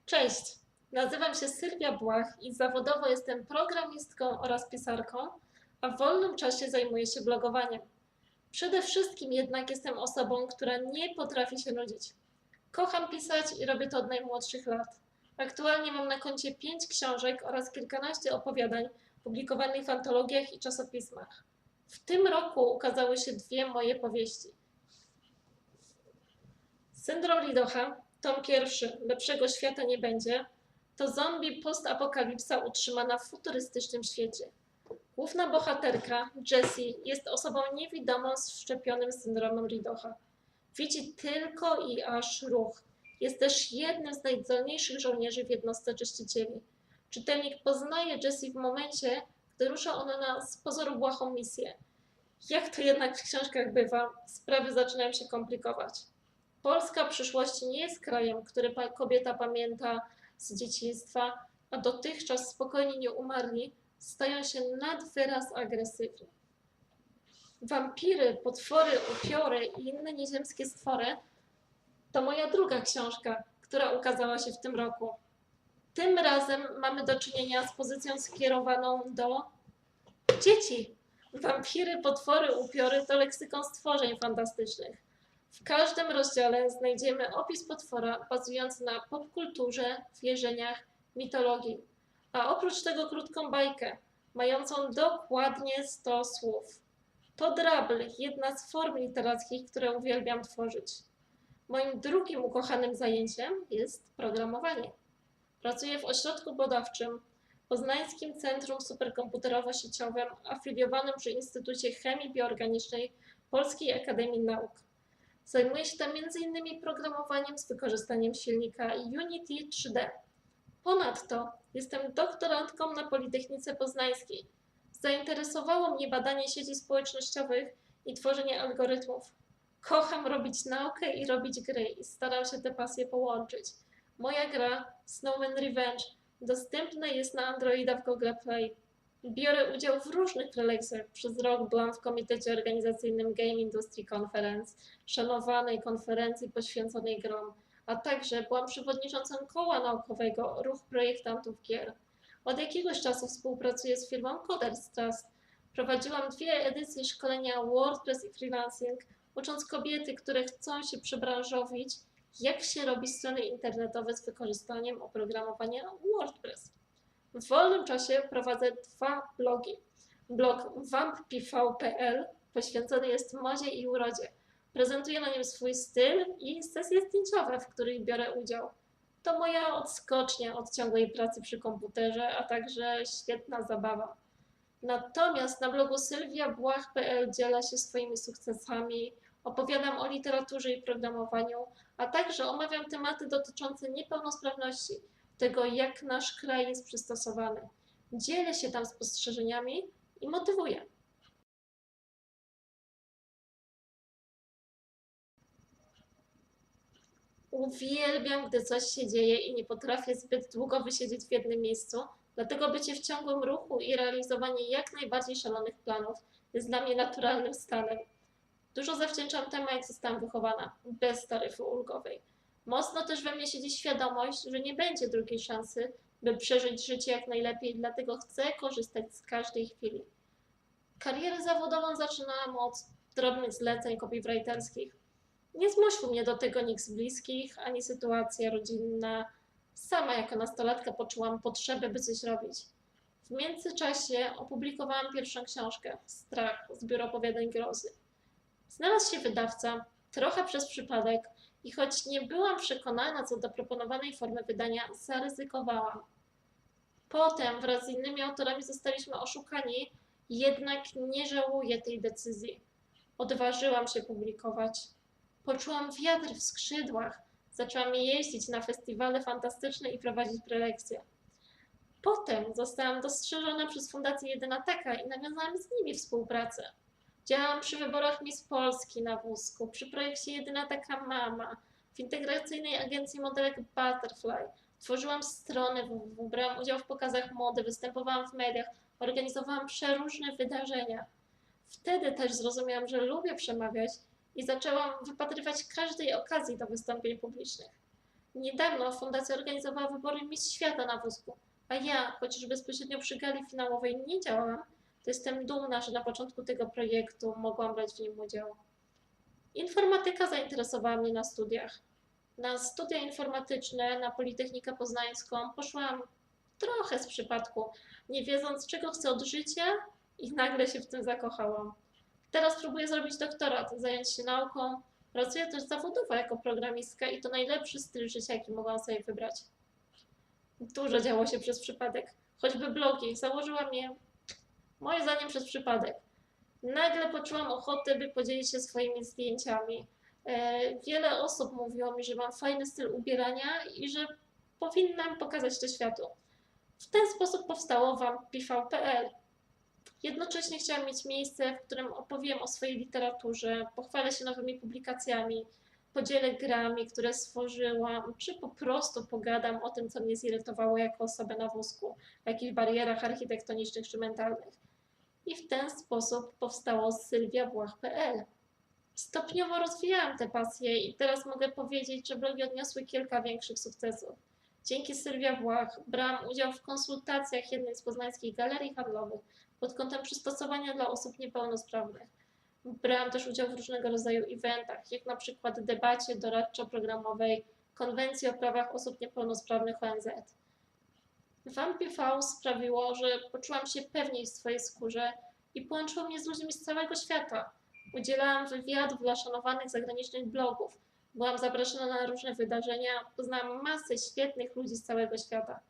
Cześć, nazywam się Sylwia Błach i zawodowo jestem programistką oraz pisarką, a w wolnym czasie zajmuję się blogowaniem. Przede wszystkim jednak jestem osobą, która nie potrafi się nudzić. Kocham pisać i robię to od najmłodszych lat. Aktualnie mam na koncie 5 książek oraz kilkanaście opowiadań publikowanych w antologiach i czasopismach. W tym roku ukazały się 2 moje powieści. Syndrom Ridocha, tom pierwszy, Lepszego świata nie będzie, to zombie postapokalipsa utrzymana w futurystycznym świecie. Główna bohaterka, Jessie, jest osobą niewidomą z wszczepionym syndromem Ridocha. Widzi tylko i aż ruch. Jest też jednym z najzdolniejszych żołnierzy w jednostce czyścicieli. Czytelnik poznaje Jessie w momencie, gdy rusza ona na z pozoru błahą misję. Jak to jednak w książkach bywa, sprawy zaczynają się komplikować. Polska przyszłości nie jest krajem, który kobieta pamięta z dzieciństwa, a dotychczas spokojnie nie umarli, stają się nad wyraz agresywni. Wampiry, potwory, upiory i inne nieziemskie stwory to moja druga książka, która ukazała się w tym roku. Tym razem mamy do czynienia z pozycją skierowaną do dzieci. Wampiry, potwory, upiory to leksykon stworzeń fantastycznych. W każdym rozdziale znajdziemy opis potwora bazujący na popkulturze, wierzeniach, mitologii, a oprócz tego krótką bajkę, mającą dokładnie 100 słów. To Drabl, jedna z form literackich, które uwielbiam tworzyć. Moim drugim ukochanym zajęciem jest programowanie. Pracuję w ośrodku badawczym, Poznańskim Centrum Superkomputerowo-Sieciowym, afiliowanym przy Instytucie Chemii Bioorganicznej Polskiej Akademii Nauk. Zajmuję się tam m.in. programowaniem z wykorzystaniem silnika Unity 3D. Ponadto jestem doktorantką na Politechnice Poznańskiej. Zainteresowało mnie badanie sieci społecznościowych i tworzenie algorytmów. Kocham robić naukę i robić gry i staram się te pasje połączyć. Moja gra Snowman Revenge dostępna jest na Androida w Google Play. Biorę udział w różnych prelekcjach. Przez rok byłam w komitecie organizacyjnym Game Industry Conference, szanowanej konferencji poświęconej grom, a także byłam przewodniczącą koła naukowego Ruch Projektantów Gier. Od jakiegoś czasu współpracuję z firmą Coders Trust. Prowadziłam 2 edycje szkolenia WordPress i freelancing, ucząc kobiety, które chcą się przebranżowić, jak się robi strony internetowe z wykorzystaniem oprogramowania WordPress. W wolnym czasie prowadzę 2 blogi. Blog vamppv.pl poświęcony jest modzie i urodzie. Prezentuję na nim swój styl i sesje zdjęciowe, w których biorę udział. To moja odskocznia od ciągłej pracy przy komputerze, a także świetna zabawa. Natomiast na blogu sylwiabłach.pl dzielę się swoimi sukcesami, opowiadam o literaturze i programowaniu, a także omawiam tematy dotyczące niepełnosprawności, tego jak nasz kraj jest przystosowany. Dzielę się tam spostrzeżeniami i motywuję. Uwielbiam, gdy coś się dzieje i nie potrafię zbyt długo wysiedzieć w jednym miejscu, dlatego bycie w ciągłym ruchu i realizowanie jak najbardziej szalonych planów jest dla mnie naturalnym stanem. Dużo zawdzięczam temu, jak zostałam wychowana, bez taryfy ulgowej. Mocno też we mnie siedzi świadomość, że nie będzie drugiej szansy, by przeżyć życie jak najlepiej, dlatego chcę korzystać z każdej chwili. Karierę zawodową zaczynałam od drobnych zleceń copywriterskich. Nie zmusił mnie do tego nikt z bliskich, ani sytuacja rodzinna. Sama jako nastolatka poczułam potrzebę, by coś robić. W międzyczasie opublikowałam pierwszą książkę, Strach, zbiór opowiadań grozy. Znalazł się wydawca, trochę przez przypadek, i choć nie byłam przekonana co do proponowanej formy wydania, zaryzykowałam. Potem wraz z innymi autorami zostaliśmy oszukani, jednak nie żałuję tej decyzji. Odważyłam się publikować. Poczułam wiatr w skrzydłach, zaczęłam jeździć na festiwale fantastyczne i prowadzić prelekcje. Potem zostałam dostrzeżona przez Fundację Jedyna Taka i nawiązałam z nimi współpracę. Działałam przy wyborach Miss Polski na wózku, przy projekcie Jedyna Taka Mama, w integracyjnej agencji modelek Butterfly. Tworzyłam strony www, brałam udział w pokazach mody, występowałam w mediach, organizowałam przeróżne wydarzenia. Wtedy też zrozumiałam, że lubię przemawiać i zaczęłam wypatrywać każdej okazji do wystąpień publicznych. Niedawno fundacja organizowała wybory Miss Świata na wózku, a ja, chociaż bezpośrednio przy gali finałowej nie działałam, to jestem dumna, że na początku tego projektu mogłam brać w nim udział. Informatyka zainteresowała mnie na studiach. Na studia informatyczne na Politechnikę Poznańską poszłam trochę z przypadku, nie wiedząc, czego chcę od życia, i nagle się w tym zakochałam. Teraz próbuję zrobić doktorat, zająć się nauką. Pracuję też zawodowo jako programistka i to najlepszy styl życia, jaki mogłam sobie wybrać. Dużo działo się przez przypadek, choćby blogi. Założyłam je, moim zdaniem, przez przypadek. Nagle poczułam ochotę, by podzielić się swoimi zdjęciami. Wiele osób mówiło mi, że mam fajny styl ubierania i że powinnam pokazać to światu. W ten sposób powstało vampv.pl. Jednocześnie chciałam mieć miejsce, w którym opowiem o swojej literaturze, pochwalę się nowymi publikacjami, podzielę grami, które stworzyłam, czy po prostu pogadam o tym, co mnie zirytowało jako osobę na wózku, o jakichś barierach architektonicznych czy mentalnych. I w ten sposób powstało sylwiabłach.pl. Stopniowo rozwijałam te pasje i teraz mogę powiedzieć, że blogi odniosły kilka większych sukcesów. Dzięki Sylwia Błach brałam udział w konsultacjach jednej z poznańskich galerii handlowych pod kątem przystosowania dla osób niepełnosprawnych. Brałam też udział w różnego rodzaju eventach, jak na przykład debacie doradczo-programowej Konwencji o prawach osób niepełnosprawnych ONZ. VampV sprawiło, że poczułam się pewniej w swojej skórze i połączyło mnie z ludźmi z całego świata. Udzielałam wywiadów dla szanowanych zagranicznych blogów, byłam zapraszana na różne wydarzenia, poznałam masę świetnych ludzi z całego świata.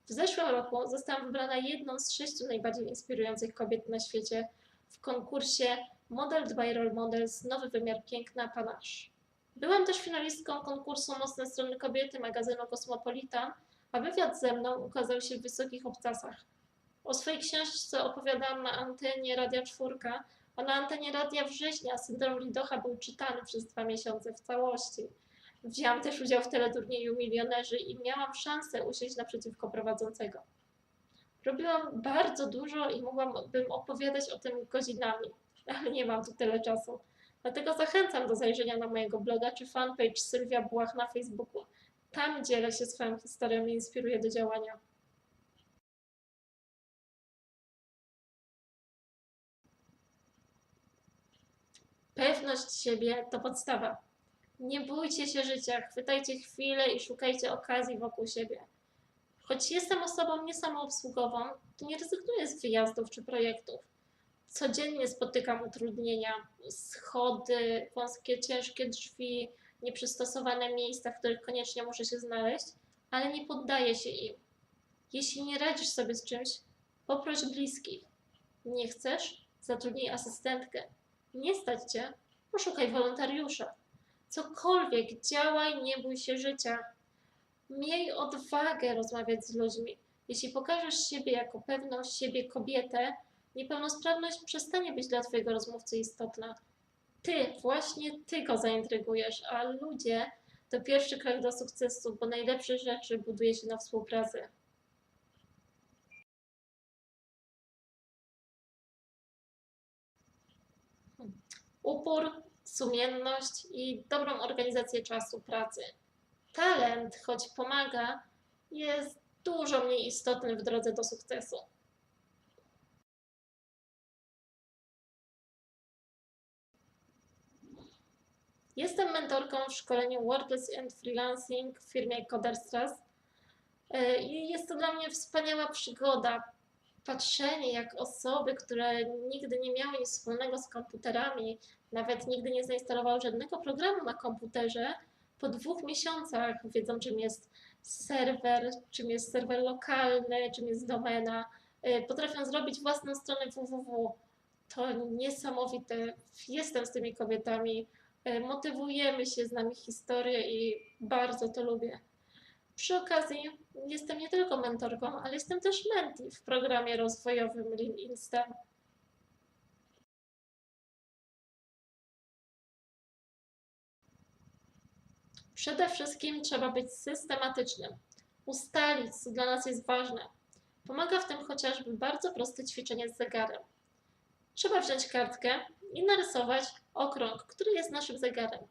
W zeszłym roku zostałam wybrana jedną z 6 najbardziej inspirujących kobiet na świecie w konkursie Modeled by Role Models Nowy Wymiar Piękna Panache. Byłam też finalistką konkursu Mocne Strony Kobiety magazynu Cosmopolitan, a wywiad ze mną ukazał się w Wysokich Obcasach. O swojej książce opowiadałam na antenie Radia Czwórka, a na antenie Radia Września Syndrom Lidocha był czytany przez 2 miesiące w całości. Wzięłam też udział w teleturnieju Milionerzy i miałam szansę usiąść naprzeciwko prowadzącego. Robiłam bardzo dużo i mogłabym opowiadać o tym godzinami, ale nie mam tu tyle czasu. Dlatego zachęcam do zajrzenia na mojego bloga czy fanpage Sylwia Błach na Facebooku. Tam dzielę się swoją historią i inspiruję do działania. Pewność siebie to podstawa. Nie bójcie się życia, chwytajcie chwilę i szukajcie okazji wokół siebie. Choć jestem osobą niesamoobsługową, to nie rezygnuję z wyjazdów czy projektów. Codziennie spotykam utrudnienia, schody, wąskie, ciężkie drzwi, nieprzystosowane miejsca, w których koniecznie muszę się znaleźć, ale nie poddaję się im. Jeśli nie radzisz sobie z czymś, poproś bliskich. Nie chcesz? Zatrudnij asystentkę. Nie stać cię? Poszukaj wolontariusza. Cokolwiek, działaj, nie bój się życia. Miej odwagę rozmawiać z ludźmi. Jeśli pokażesz siebie jako pewną siebie kobietę, niepełnosprawność przestanie być dla twojego rozmówcy istotna. Ty, właśnie ty go zaintrygujesz, a ludzie to pierwszy krok do sukcesu, bo najlepsze rzeczy buduje się na współpracy. Upór, sumienność i dobrą organizację czasu pracy. Talent, choć pomaga, jest dużo mniej istotny w drodze do sukcesu. Jestem mentorką w szkoleniu Wordless and Freelancing w firmie Coderstras i jest to dla mnie wspaniała przygoda. Patrzenie, jak osoby, które nigdy nie miały nic wspólnego z komputerami, nawet nigdy nie zainstalowały żadnego programu na komputerze, po 2 miesiącach wiedzą, czym jest serwer lokalny, czym jest domena, potrafią zrobić własną stronę www. To niesamowite. Jestem z tymi kobietami, motywujemy się, znamy historię i bardzo to lubię. Przy okazji jestem nie tylko mentorką, ale jestem też mentee w programie rozwojowym Lean in STEM. Przede wszystkim trzeba być systematycznym, ustalić, co dla nas jest ważne. Pomaga w tym chociażby bardzo proste ćwiczenie z zegarem. Trzeba wziąć kartkę i narysować okrąg, który jest naszym zegarem.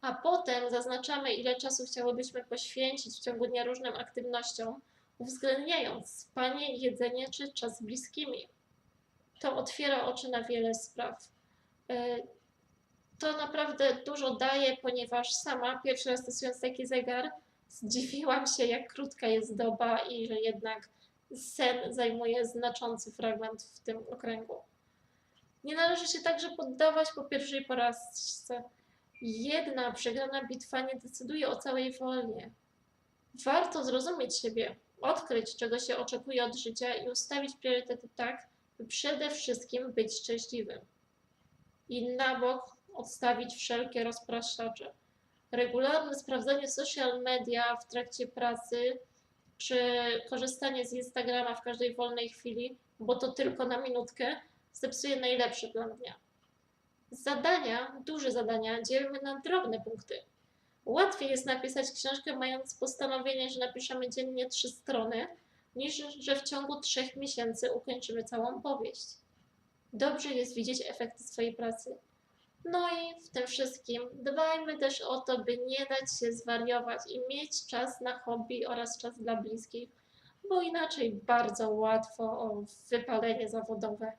a potem zaznaczamy, ile czasu chciałybyśmy poświęcić w ciągu dnia różnym aktywnościom, uwzględniając spanie, jedzenie czy czas z bliskimi. To otwiera oczy na wiele spraw. To naprawdę dużo daje, ponieważ sama pierwszy raz stosując taki zegar, zdziwiłam się, jak krótka jest doba i że jednak sen zajmuje znaczący fragment w tym okręgu. Nie należy się także poddawać po pierwszej porażce. Jedna przegrana bitwa nie decyduje o całej wojnie. Warto zrozumieć siebie, odkryć, czego się oczekuje od życia i ustawić priorytety tak, by przede wszystkim być szczęśliwym. I na bok odstawić wszelkie rozpraszacze. Regularne sprawdzanie social media w trakcie pracy, czy korzystanie z Instagrama w każdej wolnej chwili, bo to tylko na minutkę, zepsuje najlepszy plan dnia. Zadania, duże zadania dzielimy na drobne punkty. Łatwiej jest napisać książkę, mając postanowienie, że napiszemy dziennie 3 strony, niż że w ciągu 3 miesięcy ukończymy całą powieść. Dobrze jest widzieć efekty swojej pracy. No i w tym wszystkim dbajmy też o to, by nie dać się zwariować i mieć czas na hobby oraz czas dla bliskich, bo inaczej bardzo łatwo o wypalenie zawodowe.